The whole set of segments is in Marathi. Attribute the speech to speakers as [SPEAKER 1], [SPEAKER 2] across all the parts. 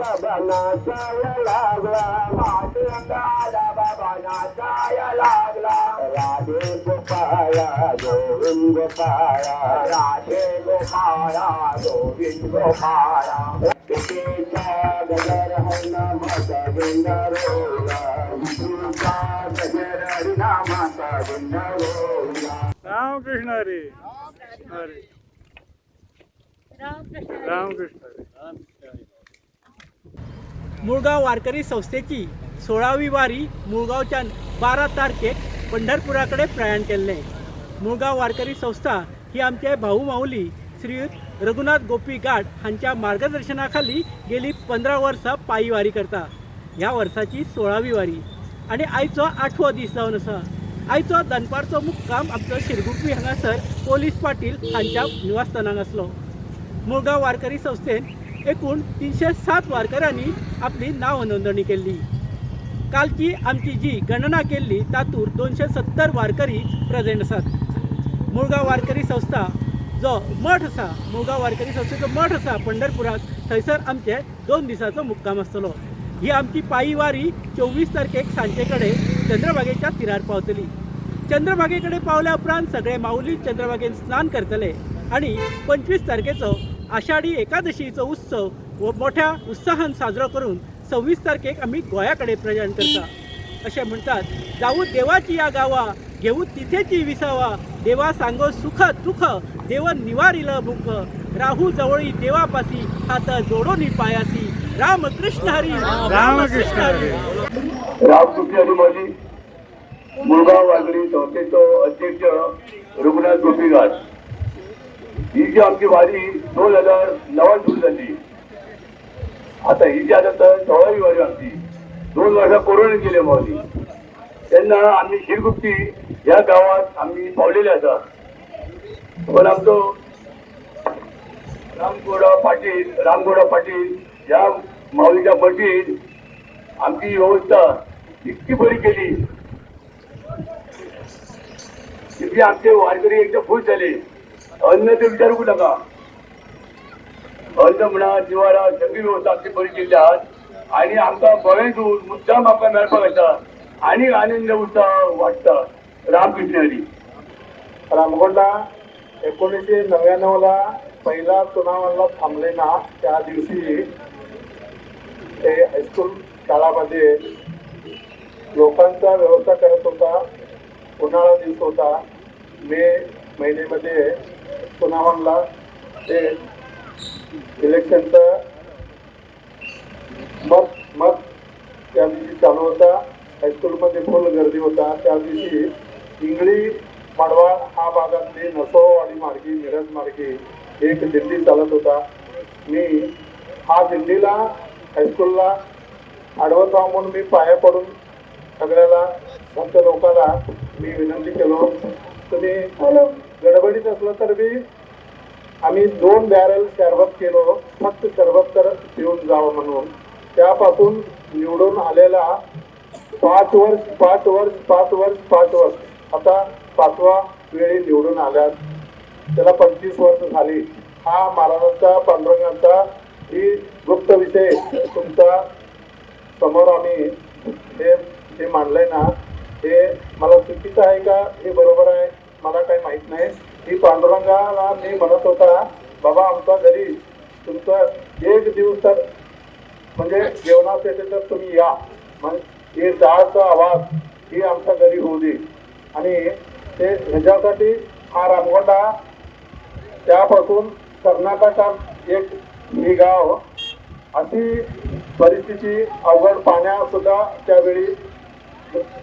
[SPEAKER 1] बाबा नाचायला लागला, पांडुरंगाला बाबा नाचायला लागला. राधे गोपाळा गोविंद गोपाळा, राधे गोपाळा गोविंद गोपाळा. तिचा गजर हरिनामाचा गोंधळला, तिचा गजर हरिनामाचा गोंधळला.
[SPEAKER 2] रामकृष्ण हरी हरी रामकृष्ण हरी.
[SPEAKER 3] मुळगाव वारकरी संस्थेची 16वी वारी मुळगावच्या 12 तारखेक पंढरपुराकडे प्रयाण केले. मुळगाव वारकरी संस्था ही आमचे भाऊ माऊली श्री रघुनाथ गोपी गाड हांच्या मार्गदर्शनाखाली गेली 15 वर्सां पायी वारी करता. ह्या वर्साची 16वी वारी आणि आयचो 8वो दीस जावन आसा. आयचो दनपारचो मुक्काम आमचो शिरगुप्पी हांगासर पोलीस पाटील हांच्या निवासस्थानाक आसलो. मुळगाव वारकरी संस्थेन एकूण 307 वारकऱ्यांनी आपली नाव नोंदणी केली. कालची आमची जी गणना केली तातूंत 270 वारकरी प्रेझेंट आसात. मुळगाव वारकरी संस्था जो मठ आसा, मुळगाव वारकरी संस्थेचो मठ आसा पंढरपुराक, थंयसर आमचे 2 दिसाचो मुक्काम आसतलो. ही आमची पायी वारी 24 तारखेक सांजे कडेन चंद्रभागेच्या तिरार पावतली. चंद्रभागेकडे पावल्या उपरांत सगळे माऊली चंद्रभागेन स्नान करतले आणि 25 तारखेचो आषाढी एकादशीचो उत्सव व मोठ्या उत्साहान साजरो करून 26 तारखेक आमी गोंयाकडे प्रयाण करता. अशें म्हणटात, जावू देवाची या गावा घेऊ तिथेची विसावा, देवा सांगो सुख दुःख देव निवारिल भूक, राहू जवळी देवापासी हात जोडोनी पायासी. रामकृष्ण हरी
[SPEAKER 2] रामकृष्ण हरी.
[SPEAKER 1] रामकृष्ण हरी माझी मुळगाव वारकरी संस्थेचो अध्यक्ष रघुनाथ गोपी गाड. ही जी आमची वारी 2009 सुरू झाली. आता ही जी आता 16वी वारी आमची. 2 वर्षा कोरोना गेले मावली. त्यांना आम्ही शिरगुप्ती या गावात आम्ही पावलेले आसा. पण आमचो रामगोडा पाटील या माऊलीच्या मठीत आमची व्यवस्था इतकी बरी केली की आमचे वारकरी एकदम खुश झाले. अन्न ते विचारू नका. अन्न म्हणा निवारा सगळी व्यवस्था आमची बरी केली आहात. आणि आमचा गोव्यातून मुद्दाम आमकां मेळपाक येता आणि आनंद उत्साह वाटता. रामकृष्ण हरी.
[SPEAKER 4] रामगोंडा 1999 पहिला चुनावाला थांबले ना त्या दिवशी ते हायस्कूल शाळामध्ये लोकांचा व्यवस्था करत होता. उन्हाळा दिवस होता. मे महिन्यामध्ये चुनावाला ते इलेक्शनचं मत त्या दिवशी चालू होता. हायस्कूलमध्ये फुल गर्दी होता. त्या दिवशी इंगळी माडवाळ हा भागातली नसोवाडी मार्गी मिरज मार्गी एक दिंडी चालत होता. मी हा दिंडीला हायस्कूलला आडवत राहा म्हणून मी पाया पडून सगळ्याला भक्त लोकांना मी विनंती केलो, तुम्ही गडबडीत असलं तर बी आम्ही 2 बॅरल सरबत केलो, फक्त सरबत तर पिऊन जावं म्हणून. त्यापासून निवडून आलेला 5 वर्ष आता 5वा वेळी निवडून आल्यात. त्याला 25 वर्ष झाली. हा महाराजांचा पांडुरंगाचा ही गुप्त विषय तुमच्या समोर आम्ही हे मांडलंय ना, हे मला चुकीचं आहे का हे बरोबर आहे मला काही माहित नाही. ही पांडुरंगाला मी म्हणत होता, बाबा आमच्या घरी तुमचा 1 दिवस तर म्हणजे जेवणासाठी तर तुम्ही या, म्हणजे हे टाळचा आवाज ही आमच्या घरी होऊ दे. आणि ते ह्याच्यासाठी हा रामगोंडा त्यापासून कर्नाटकात एक ही गाव अशी परिस्थिती अवघड पाण्यासुद्धा त्यावेळी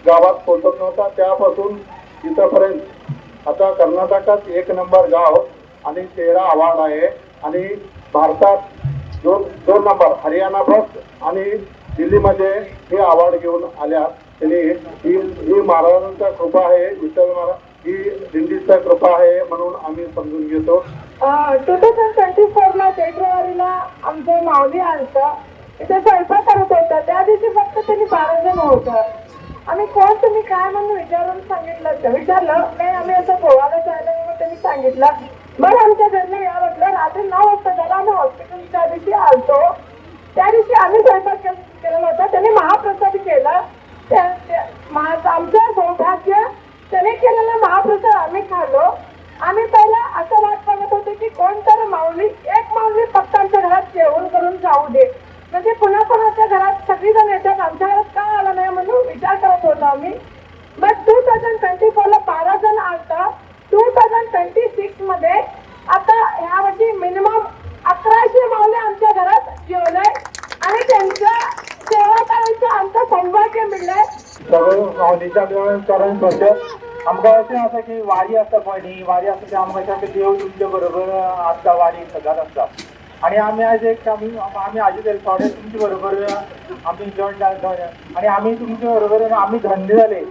[SPEAKER 4] गावात पोहोचत नव्हता. त्यापासून इथंपर्यंत आता कर्नाटकात 1 नंबर गाव आणि 13 अवॉर्ड आहे. आणि भारतात 2 नंबर हरियाणा फर्स्ट आणि दिल्लीमध्ये हे अवॉर्ड घेऊन आल्या. त्यांनी ही महाराजांचा कृपा आहे, विठ्ठल महाराज ही दिंडीचा कृपा आहे म्हणून आम्ही समजून घेतो.
[SPEAKER 5] 2024 ला फेब्रुवारीला आमचं माऊली आलतं. इथे स्वयंपाक करत होता. त्या दिवशी फक्त त्यांनी 12 जण होतं. आम्ही कोण तुम्ही काय म्हणून विचारलं नाही. आम्ही असं गोवाला जायला म्हणून त्यांनी सांगितलं. बरं आमच्या घरला या म्हटलं. रात्री 9 वाजता झाला. आम्ही हॉस्पिटल त्या दिवशी आलतो. त्या दिवशी आम्ही स्वयंपाक केलेला होता, त्यांनी महाप्रसाद केला. आमचं सौभाग्य, त्याने केलेला महाप्रसाद आम्ही खाल्लो. आम्ही पहिला असं वाट बघत होते की कोणतरी माऊली, एक माऊली फक्त आमच्या घरात जेवण करून जाऊ दे, म्हणजे पुन्हा कोणाच्या घरात सगळीजण येतात, आमच्या घरात का आला नाही म्हणून विचार करत होतो आम्ही. बट 2024ला 12 जण आलता. 2026 मध्ये आता ह्या वर्षी मिनिमम 1100 माऊली आमच्या घरात जेवलंय आणि त्यांच्या सेवा करायचं आमचं सौभाग्य मिळलंय.
[SPEAKER 6] सगळं माऊलीच्या चरण स्पर्श आमकां अशें आसा की वारी आसता पळय न्ही, वारी आसता ते आमकां अशें देव तुमचे बरोबर आसता, वारी सदांच आसता. आणि आमी आज एक आमी हाजे थोडे तुमचे बरोबर आमी जॉयन जाले आणि आमी तुमचे बरोबर आमी धन्य जाले